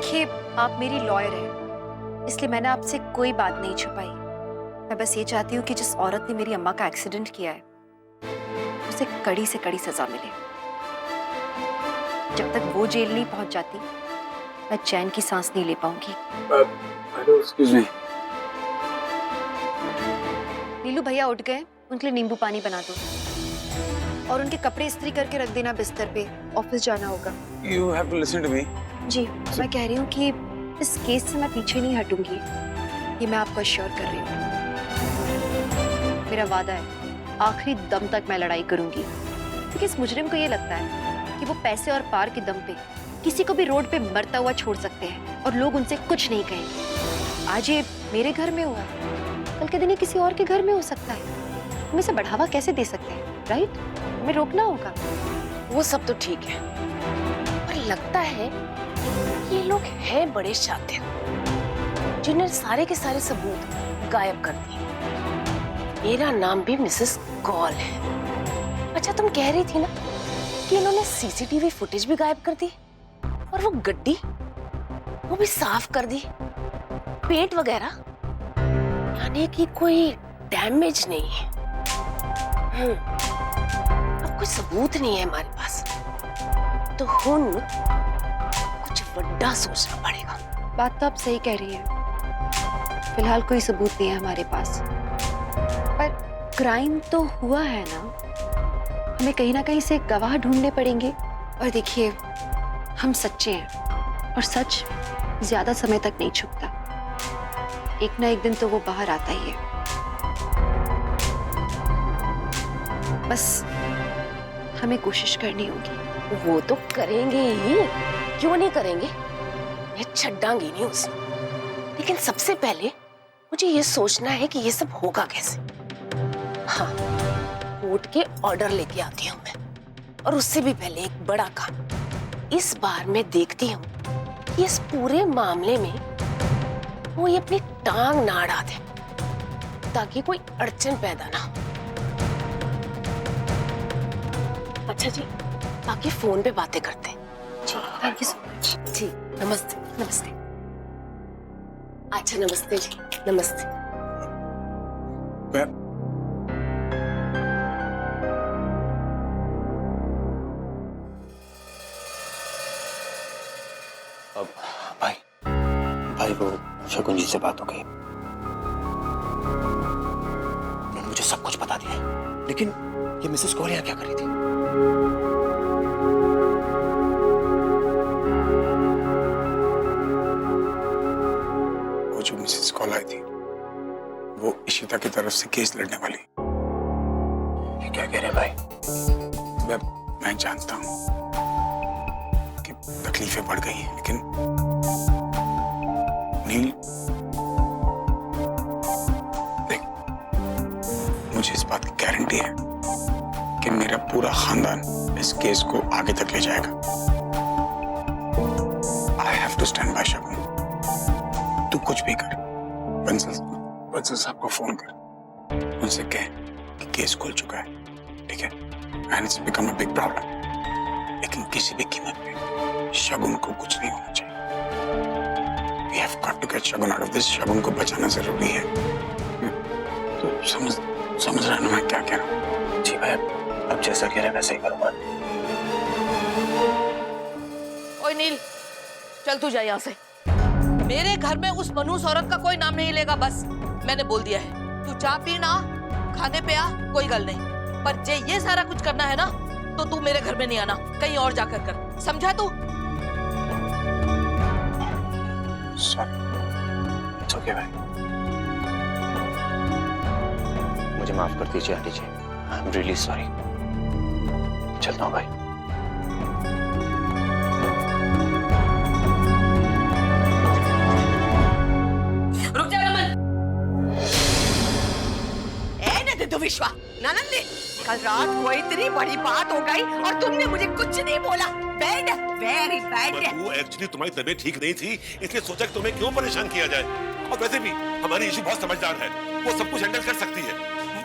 देखिए, आप मेरी लॉयर हैं, इसलिए मैंने आपसे कोई बात नहीं छुपाई। मैं बस ये चाहती हूँ कि जिस औरत ने मेरी अम्मा का एक्सीडेंट किया है उसे कड़ी से कड़ी सजा मिले। जब तक वो जेल नहीं पहुंच जाती मैं चैन की सांस नहीं ले पाऊंगी। Excuse me. नीलू भैया उठ गए, उनके लिए नींबू पानी बना दो और उनके कपड़े इस्त्री करके रख देना बिस्तर पे, ऑफिस जाना होगा। You have to listen to me. जी, मैं कह रही हूँ कि इस केस से मैं पीछे नहीं हटूंगी, ये मैं आपको अश्योर कर रही हूँ। मेरा वादा है, आखिरी दम तक मैं लड़ाई करूंगी, क्योंकि इस मुजरिम को ये लगता है कि वो पैसे और पार के दम पे किसी को भी रोड पे मरता हुआ छोड़ सकते हैं और लोग उनसे कुछ नहीं कहेंगे। आज ये मेरे घर में हुआ, कल के दिन ये किसी और के घर में हो सकता है। हम इसे बढ़ावा कैसे दे सकते हैं, राइट? हमें रोकना होगा। वो सब तो ठीक है, पर लगता है ये लोग हैं बड़े शातिर, जिन्हें सारे के सारे सबूत गायब कर दिए। मेरा नाम भी मिसेस कॉल है। अच्छा, तुम कह रही थी ना कि इन्होंने सीसीटीवी फुटेज भी गायब कर दी और वो गड्डी वो भी साफ कर दी, पेट वगैरह, यानी कि कोई डैमेज नहीं है। अब कोई सबूत नहीं है हमारे पास, तो हुन कुछ बड़ा सोचना पड़ेगा। बात तो आप सही कह रही हैं, फिलहाल कोई सबूत नहीं है हमारे पास, पर क्राइम तो हुआ है ना, हमें कहीं ना कहीं से गवाह ढूंढने पड़ेंगे। और देखिए, हम सच्चे हैं और सच ज्यादा समय तक नहीं छुपता, एक ना एक दिन तो वो बाहर आता ही है। बस हमें कोशिश करनी होगी। वो तो करेंगे ही, क्यों नहीं करेंगे, मैं छड्डांगी नहीं उसमें। लेकिन सबसे पहले मुझे ये सोचना है कि ये सब होगा कैसे। हाँ, कोर्ट के ऑर्डर लेके आती हूँ मैं, और उससे भी पहले एक बड़ा काम। इस बार मैं देखती हूँ कि इस पूरे मामले में वो ये अपनी टांग ना अड़ा दे, ताकि कोई अड़चन पैदा ना हो। अच्छा जी, बाकी फोन पे बातें करते हैं। जी, थैंक यू सो मच। जी, नमस्ते। नमस्ते। अच्छा, नमस्ते जी, नमस्ते। अब भाई को शकुन जी से बात हो गई, उन्होंने मुझे सब कुछ बता दिया, लेकिन ये मिसेस कौर यहाँ क्या कर रही थी? वो जो मिसेस कॉल आई थी वो इशिता की तरफ से केस लड़ने वाली। ये क्या कह रहे हैं भाई? मैं जानता हूँ कि तकलीफें बढ़ गई हैं, लेकिन नील, देख, मुझे इस बात की गारंटी है कि मेरा पूरा खानदान इस केस को आगे तक ले जाएगा। I have to stand by Shakun. तू कुछ भी कर, बंसल साहब को फोन कर, उनसे कह कि केस खुल चुका है, ठीक है? And it's become a big problem, लेकिन किसी भी कीमत पे शगुन को कुछ नहीं होना चाहिए। We have got to get Shagun out of this. शगुन को बचाना जरूरी है। तो समझ रहा है ना मैं क्या कह रहा हूँ? जी भाई, अब जैसा कह रहे हैं वैसे ही करूँगा। ओए नील, चल तू जा यहाँ से। मेरे घर में उस मनूस औरत का कोई नाम नहीं लेगा, बस मैंने बोल दिया है। तू चाय पीना, खाने पे आ, कोई गल नहीं, पर जे ये सारा कुछ करना है ना, तो तू मेरे घर में नहीं आना, कहीं और जाकर कर, समझा तू? सॉरी, इट्स ओके भाई, मुझे माफ कर दीजिए aunty ji. I am really sorry. चलता हूँ भाई। रुक जा रमन। तो विश्वा, ननंदी, कल रात को इतनी बड़ी बात हो गई और तुमने मुझे कुछ नहीं बोला। Bad, very bad. वो एक्चुअली तुम्हारी तबीयत ठीक नहीं थी, इसलिए सोचा कि तुम्हें क्यों परेशान किया जाए। और वैसे भी हमारी इशू बहुत समझदार है, वो सब कुछ हैंडल कर सकती है।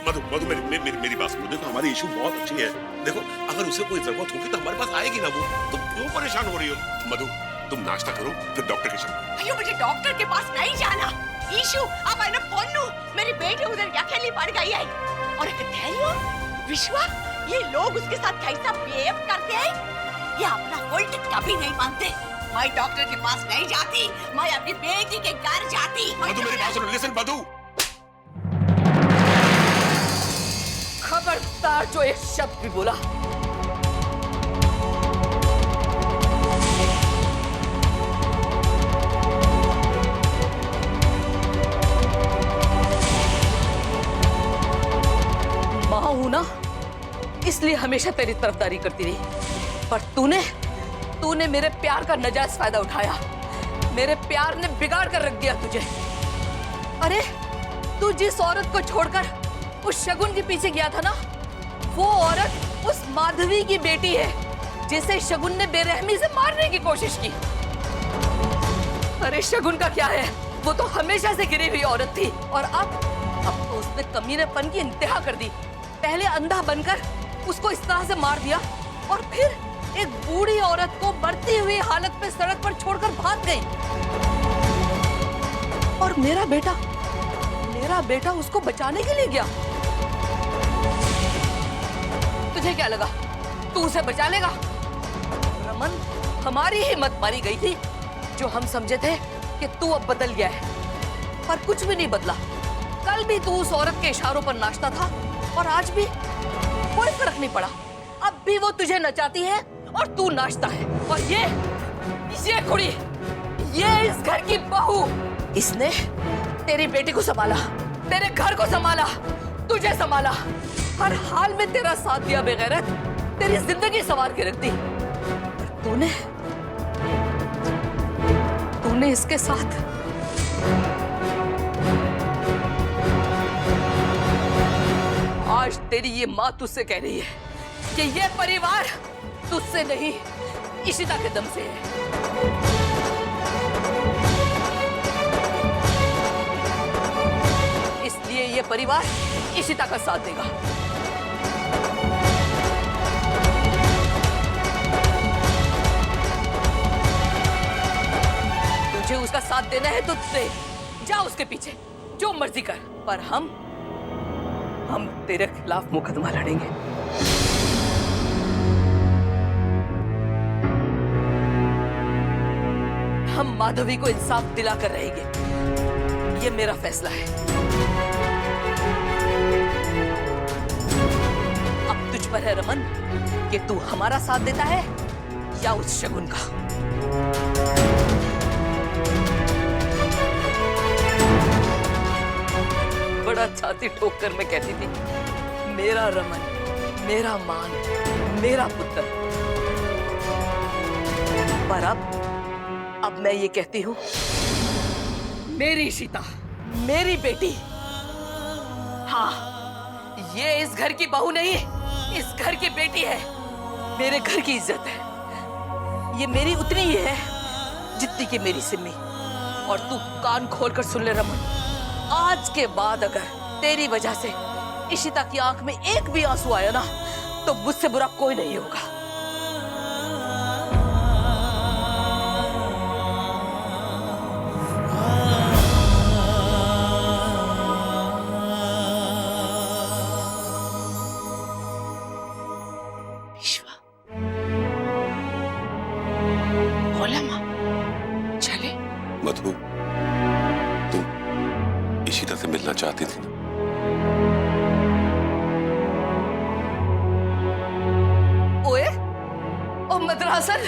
मधु मेरी बात सुनो, देखो हमारी इशू बहुत अच्छी है। देखो, अगर उसे कोई जरूरत होगी तो हमारे पास आएगी ना वो, तुम क्यों परेशान हो रही हो? मधु, तुम नाश्ता करो फिर डॉक्टर के चलो। अयो मुझे डॉक्टर के पास नहीं जाना। ईशु अब आना पोन्नू मेरी बेटी उधर अकेली पड़ गई है और धैर्य विश्वा ये लोग उसके साथ कैसा बिहेव करते हैं ये अपना फॉल्ट कभी नहीं मानते। मैं डॉक्टर के पास नहीं जाती, मैं अपनी बेटी के घर जाती। मधु मेरी बात सुनो, लिसन मधु। खबरदार जो ये शब्द भी बोला। मां हूं ना इसलिए हमेशा तेरी तरफदारी करती रही, पर तूने मेरे प्यार का नाजायज फायदा उठाया। मेरे प्यार ने बिगाड़ कर रख दिया तुझे। अरे तू जिस औरत को छोड़कर उस शगुन के पीछे गया था ना, वो औरत उस माधवी की बेटी है जिसे शगुन ने बेरहमी से मारने की कोशिश की। अरे शगुन का क्या है, वो तो हमेशा से गिरी हुई औरत थी और अब तो उसने कमीनेपन की इंतहा कर दी। पहले अंधा बनकर उसको इस तरह से मार दिया और फिर एक बूढ़ी औरत को मरती हुई हालत में सड़क पर छोड़कर भाग गई। और मेरा बेटा उसको बचाने के लिए गया। तुझे क्या लगा तू उसे बचा लेगा? रमन, हमारी हिम्मत मारी गई थी जो हम समझे थे कि तू अब बदल गया है, पर कुछ भी नहीं बदला। कल भी तू उस औरत के इशारों पर नाचता था और आज भी कोई फर्क नहीं पड़ा। अब भी वो तुझे नचाती है और तू नाचता है। और ये कुड़ी, ये इस घर की बहू, इसने तेरी बेटी को संभाला, तेरे घर को संभाला, तुझे संभाला, हर हाल में तेरा साथ दिया बेगैरत, तेरी जिंदगी संवार के रख दी। तूने इसके साथ आज तेरी ये माँ तुझसे कह रही है कि ये परिवार तुझसे नहीं इशिता के दम से है। इसलिए ये परिवार इशिता का साथ देगा। तुझे उसका साथ देना है तो दे, जा उसके पीछे जो मर्जी कर, पर हम तेरे खिलाफ मुकदमा लड़ेंगे। हम माधवी को इंसाफ दिला कर रहेंगे, ये मेरा फैसला है। अब तुझ पर है रमन कि तू हमारा साथ देता है या उस शगुन का। बड़ा छाती ठोक कर मैं कहती थी, मेरा रमन, मेरा मान, मेरा पुत्र। पर अब मैं ये कहती हूँ, मेरी सीता, मेरी बेटी, हाँ, ये इस घर की बहू नहीं, इस घर की बेटी है, मेरे घर की इज्जत है। ये मेरी उतनी ही है जितनी कि मेरी सिम्मी। और तू कान खोलकर सुन ले रमन, आज के बाद अगर तेरी वजह से इशिता की आंख में एक भी आंसू आया ना, तो मुझसे बुरा कोई नहीं होगा। विश्वा, बोला माँ, चले। मधु, तुम इशिता से मिलना चाहती थी ना? ओए, ओ मद्रासन,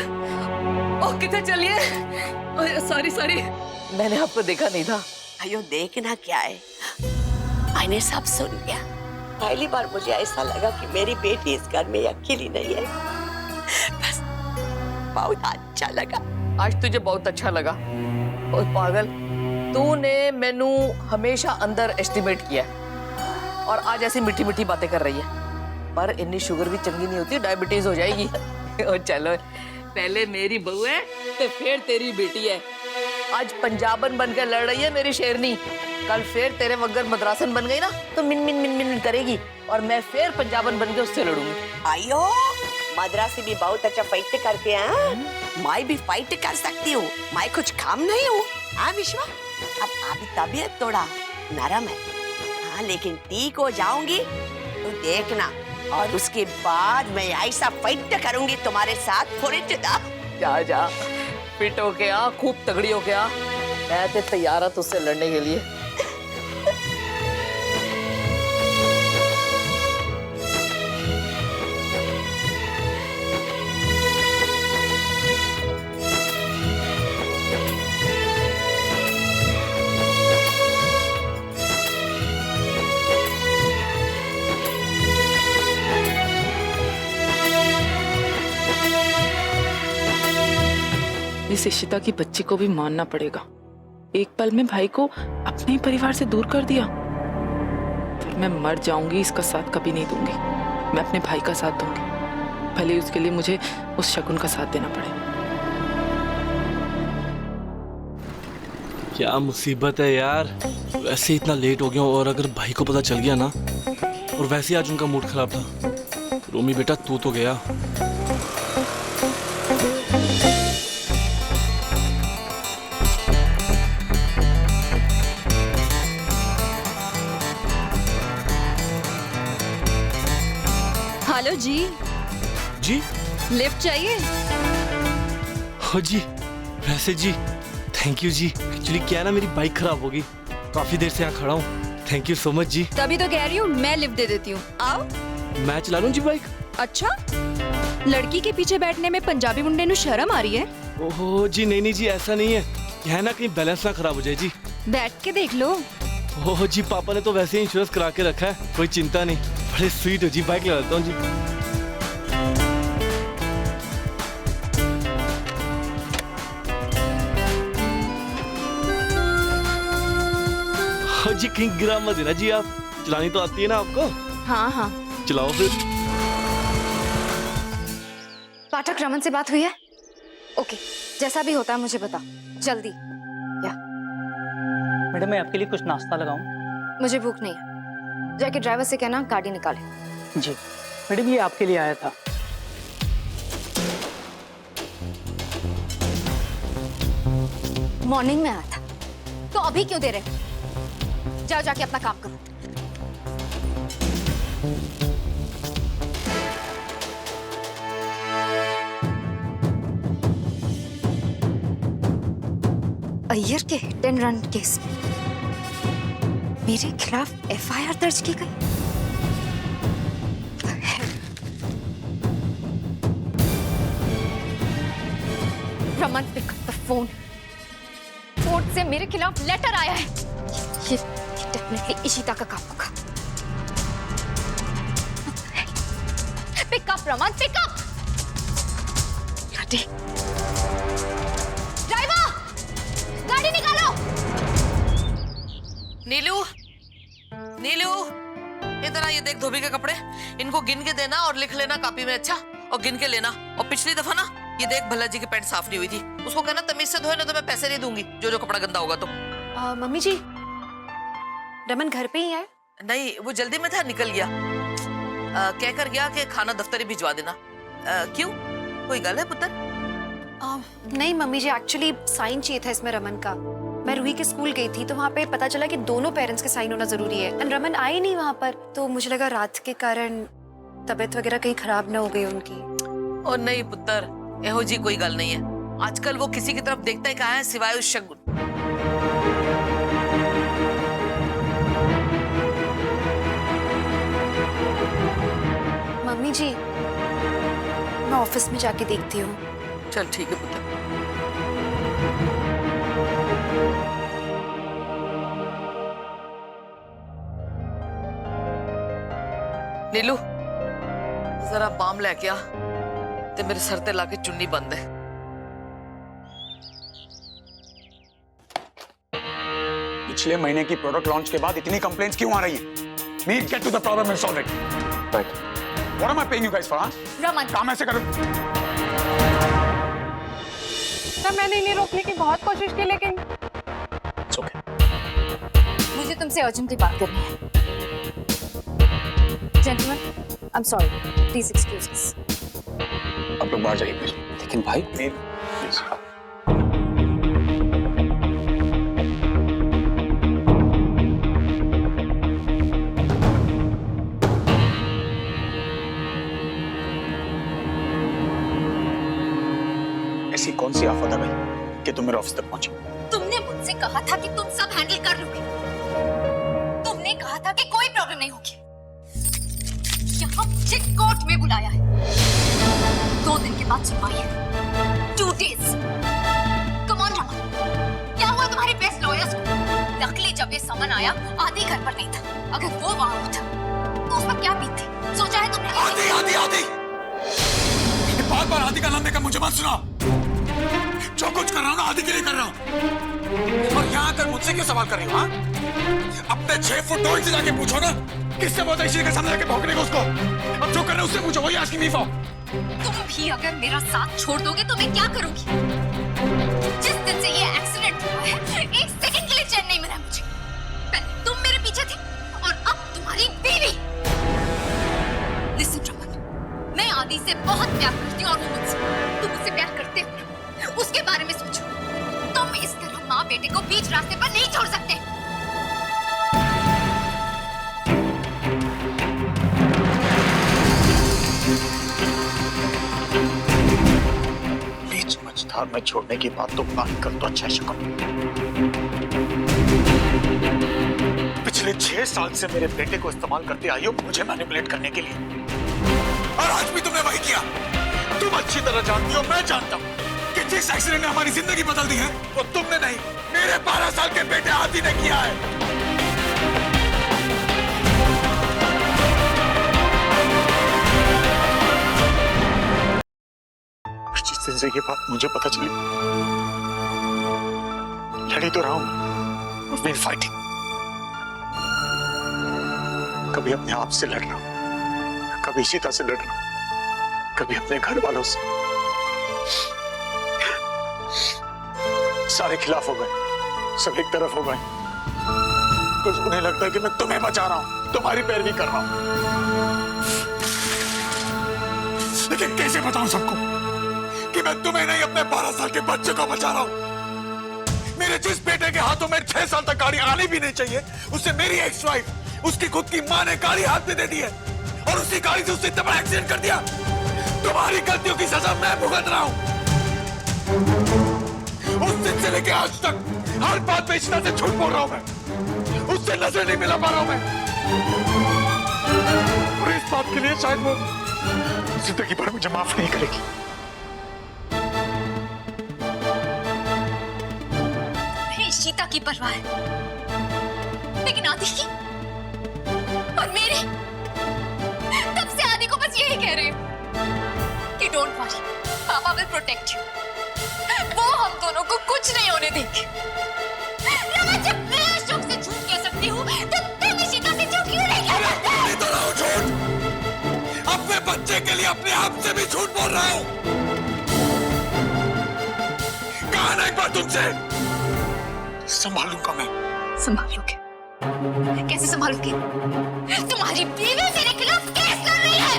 ओ किधर चलिए? सॉरी, मैंने आपको देखा नहीं था। अयो देखना क्या है, मैंने सब सुन लिया। पहली बार मुझे ऐसा लगा कि मेरी बेटी इस घर में अकेली नहीं है। बस बहुत अच्छा लगा। आज तुझे बहुत अच्छा लगा। और पागल, तूने मैनू हमेशा अंडर एस्टिमेट किया और आज ऐसी मीठी मीठी बातें कर रही है। पर इतनी शुगर भी चंगी नहीं होती, डायबिटीज हो जाएगी। और चलो, पहले मेरी बहू है तो फिर तेरी बेटी है। आज पंजाबन बनकर लड़ रही है मेरी शेरनी, कल फिर तेरे वगर मद्रासन बन गई ना तो मिन मिन मिन मिन करेगी और मैं फिर पंजाबन बन के उससे लड़ूंगी। आयो मद्रासी भी बहुत अच्छा फाइट करते हैं। मैं भी फाइट कर सकती हूँ, मैं कुछ कम नहीं हूँ। हाँ विश्वा, अब अभी तबीयत थोड़ा नरम है, हाँ लेकिन ठीक हो जाऊंगी तो देखना। और उसके बाद मैं ऐसा फाइट करूंगी तुम्हारे साथ फॉरेट दा। जा जा, फिट हो गया, खूब तगड़ी हो गया। मैं तो तैयार हूँ तुझसे लड़ने के लिए। इस इशिता की बच्ची को भी मानना पड़ेगा। एक पल में भाई को अपने ही परिवार से दूर कर दिया। फिर मैं मर जाऊंगी, इसका साथ कभी नहीं दूंगी। मैं अपने भाई का साथ दूंगी, भले ही उसके लिए मुझे उस शगुन का साथ देना पड़े। क्या मुसीबत है यार, वैसे इतना लेट हो गया और अगर भाई को पता चल गया ना, और वैसे आज उनका मूड खराब था। रोमी बेटा तू तो गया। हेलो जी। जी लिफ्ट चाहिए? हो जी, वैसे जी थैंक यू जी। एक्चुअली क्या है ना, मेरी बाइक खराब होगी, काफी देर से यहाँ खड़ा हूँ। थैंक यू सो मच जी। तभी तो कह रही हूँ मैं लिफ्ट दे देती हूँ, आओ। मैं चला लूँ जी बाइक। अच्छा, लड़की के पीछे बैठने में पंजाबी मुंडे नु शर्म आ रही है? ओहो जी, नहीं नहीं जी, ऐसा नहीं है। क्या है ना, कहीं बैलेंस ना खराब हो जाए जी। बैठ के देख लो। ओहो जी, पापा ने तो वैसे ही इंश्योरेंस करा के रखा है, कोई चिंता नहीं। बड़े स्वीट हो जी, बाइक लगाता हूँ जी। हाँ जी, कहीं गिरा मत देना जी। आप चलानी तो आती है ना आपको? हाँ हाँ। चलाओ फिर। पाठक, रमन से बात हुई है? ओके, जैसा भी होता है मुझे बता जल्दी। या मैडम मैं आपके लिए कुछ नाश्ता लगाऊं? मुझे भूख नहीं है, जाके ड्राइवर से कहना गाड़ी निकाले। जी मैडम, ये आपके लिए आया था। मॉर्निंग में आया था तो अभी क्यों दे रहे? जाओ जाके अपना काम करो। अय्यर के हिट एंड रन केस में मेरे खिलाफ एफआईआर दर्ज की गई। Raman pick up the phone. Court से मेरे खिलाफ लेटर आया है। ये डेफिनेटली इशिता का काम होगा। Pickup Raman, pickup. ड्राइवर, गाड़ी निकालो। नीलू, नीलू, इधर आ, ये देख धोबी के कपड़े, इनको गिन के देना और लिख लेना कॉपी में, अच्छा? और गिन के लेना। और पिछली दफा ना ये देख भल्ला जी की पैंट साफ नहीं हुई थी, उसको कहना तमीज से धोए, ना तो मैं पैसे नहीं दूंगी जो जो कपड़ा गंदा होगा तो। मम्मी जी, रमन घर पे ही है? नहीं, वो जल्दी में था, निकल गया। कह कर गया कि खाना दफ्तर ही भिजवा देना। क्यों, कोई गल है पुत्र? नहीं मम्मी जी, एक्चुअली साइन चाहिए था इसमें रमन का। मैं रूही के स्कूल गई थी तो वहाँ पे पता चला कि दोनों पेरेंट्स के साइन होना जरूरी है। एंड रमन आए नहीं वहाँ पर, तो मुझे लगा रात के कारण तबीयत वगैरह कहीं खराब ना हो गई उनकी। और नहीं पुत्र, एहो जी कोई गल नहीं है। आजकल वो किसी की तरफ देखता ही कहाँ है सिवाय उस शगुन। मम्मी जी, मैं ऑफिस में जाके देखती हूँ। चल ठीक है पुत्र। नीलू, जरा बाम लेके आ ते मेरे सर ते लाके चुन्नी बंद है। पिछले महीने की प्रोडक्ट लॉन्च के बाद इतनी कंप्लेंट्स क्यों आ रही हैं? Please get to the problem and solve it. Right. What am I paying you guys for? हाँ? रमन, काम ऐसे करो। सर मैंने इन्हें रोकने की बहुत कोशिश की लेकिन It's okay. मुझे तुमसे अर्जेंटली बात करनी है। Gentleman, I am sorry, please excuse अस। आप लोग बाहर जाइए प्लीज। लेकिन भाई प्लीज। ऐसी कौन सी आफत है भाई कि तुम मेरे ऑफिस तक पहुंची? तुमने मुझसे कहा था कि तुम सब हैंडल कर लोगे। तुमने कहा था कि कोई प्रॉब्लम नहीं होगी। यहाँ मुझे कोर्ट में बुलाया है। 2 दिन के बाद सुनवाई है। 2 days। Come on, Raman. क्या हुआ तुम्हारे बेस्ट लॉयर्स को? नकली जब ये समन आया, आदि घर पर नहीं था। अगर वो वहां होता तो उस पर क्या बीत थी? सोचा है तुमने? आदि आदि आदि, बार-बार आदि का नाम लेकर मुझे मत सुना। जो कुछ कर रहा हूँ ना आदि के लिए कर रहा हूँ। और यहाँ आकर मुझसे क्यों सवाल कर रही हो? हाँ? अपने 6 फुट 2 इंच से जाके पूछो ना, किससे बहुत ऐसी के सामने जाके भौंकने को उसको। अब जो कर रहे हो उससे पूछो, वही आज की मीफा। तुम भी अगर मेरा साथ छोड़ दोगे तो मैं क्या करूंगी? जिस दिन से ये एक्सीडेंट हुआ है, 1 सेकंड के लिए चैन नहीं मिला मुझे। पहले तुम मेरे पीछे थे और अब तुम्हारी बीवी। लिसन रमन, मैं आदि से बहुत प्यार करती हूँ और वो मुझसे। तुम मुझसे प्यार करते हो, उसके बारे में सोचो। तुम इस तरह माँ बेटे को बीच रास्ते पर नहीं छोड़ सकते। बीच मझधार में छोड़ने की बात तो ना कर तो अच्छा है शकुन। पिछले 6 साल से मेरे बेटे को इस्तेमाल करते आई हो मुझे मैनिपुलेट करने के लिए, और आज भी तुमने वही किया। तुम अच्छी तरह जानती हो, मैं जानता हूँ कि जिस एक्सीडेंट ने हमारी जिंदगी बदल दी है वो तुमने नहीं, मेरे 12 साल के बेटे आदि ने किया है। जिस दिन से ये बात मुझे पता चली, लड़ी तो रहा हूं, I've been fighting। कभी अपने आप से लड़ रहा हूं, कभी सीता से लड़ रहा हूं, कभी अपने घर वालों से। सारे खिलाफ हो गए, सब एक तरफ हो गए। कुछ उन्हें लगता है कि मैं तुम्हें बचा रहा हूं, तुम्हारी पैरवी कर रहा हूं। लेकिन कैसे बताऊं सबको कि मैं तुम्हें नहीं अपने 12 साल के बच्चे को बचा रहा हूं। मेरे जिस बेटे के हाथों में 6 साल तक गाड़ी आनी भी नहीं चाहिए, उससे मेरी एक्स वाइफ, उसकी खुद की मां ने गाड़ी हाथ में दे दी है, और उसी गाड़ी से उसने इतना बड़ा एक्सीडेंट कर दिया। तुम्हारी गलतियों की सजा मैं भुगत रहा हूं। उस दिन से लेके आज तक हर बात पे इतना से झूठ बोल रहा हूं मैं, उससे नजर नहीं मिला पा रहा हूं मैं, और इस बात के लिए शायद वो जिंदगी भर मुझे माफ नहीं करेगी। सीता की परवाह है, लेकिन आदि की और मेरी। तब से आदि को बस यही कह रही हूँ कि डोंट वरी, पापा विल प्रोटेक्ट यू। वो हम दोनों को कुछ नहीं होने देंगे। जब मैं अशोक से झूठ कह सकती हूँ, तो तुम सीता से झूठ क्यों नहीं कह सकते? तो रहा हूँ झूठ, अपने बच्चे के लिए अपने आप से भी झूठ बोल रहा हूँ। कहा ना एक बार तुमसे, संभालूंगा मैं। संभालोगे? कैसे संभालोगे? तुम्हारी बीवी तेरे खिलाफ केस कर रही है।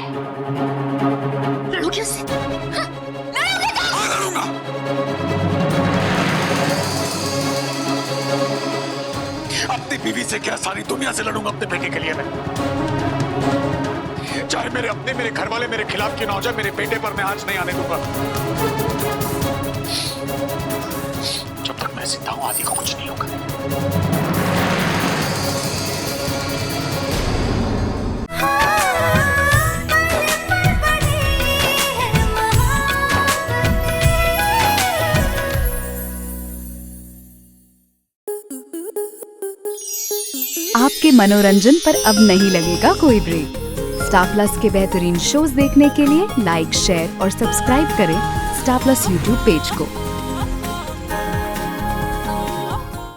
लड़ोगे उससे? हाँ? लड़ोगे तो? हाँ, लड़ूंगा। अपनी बीवी से क्या, सारी दुनिया से लड़ूंगा अपने बेटे के लिए मैं। चाहे मेरे अपने, मेरे घर वाले मेरे खिलाफ क्यों ना हो जाए, मेरे बेटे पर मैं आंच नहीं आने दूंगा। जब तक मैं जिंदा हूं आदि को कुछ नहीं होगा। आपके मनोरंजन पर अब नहीं लगेगा कोई ब्रेक। स्टार प्लस के बेहतरीन शोज देखने के लिए लाइक, शेयर और सब्सक्राइब करें स्टार प्लस यूट्यूब पेज को।